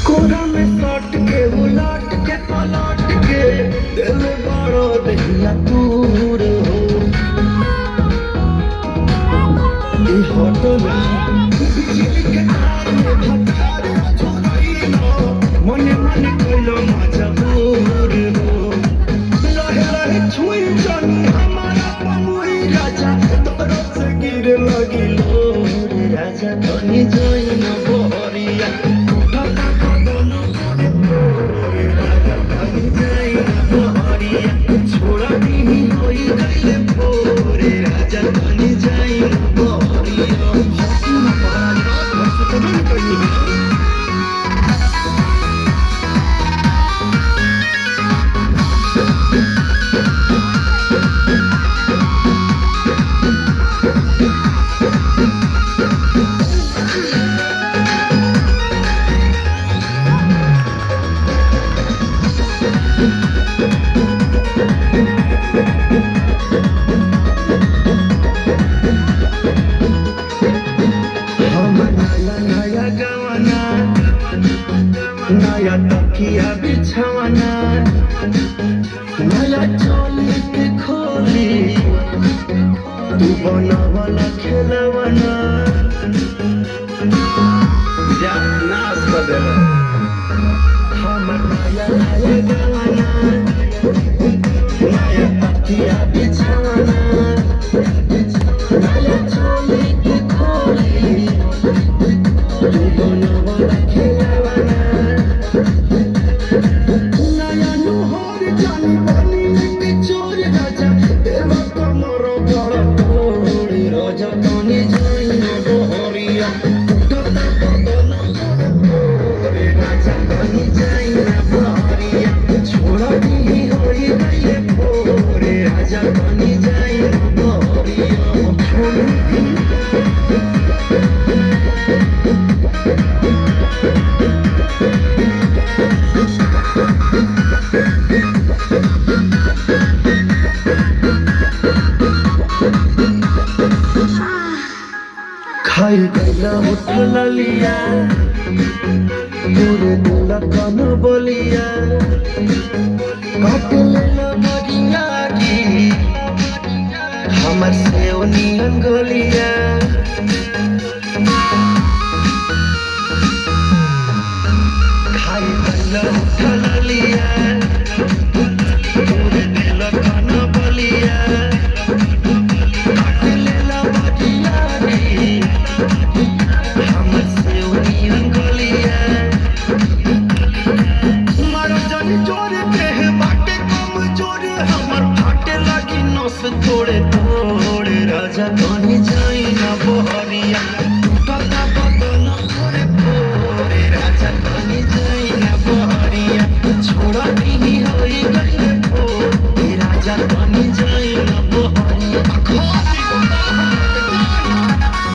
कोरा में सट के उलट के पलट के दिल बड़ो दहिया दूर हो ई हटना के तार में भतार छोड़इलो मने मने कइलो मजबूर हो लहे लहे छुई जानी हमारा पमुई राजा तोरो से गिरे लगिलो राजा तनी जोई न बोरिया नया तकिया बिछावना नया चोली के खोली तू बनावला खेलवना जा नाच बदला हमर नया नया गवाना नया तकिया बिछावना नया चोली के खोली तू बनावला खेलवना खाई गैला उठल लिया पूरे दिल कम बोलिया काट लेला मरिया की हमर से नियन गोलिया खाई गैला उठल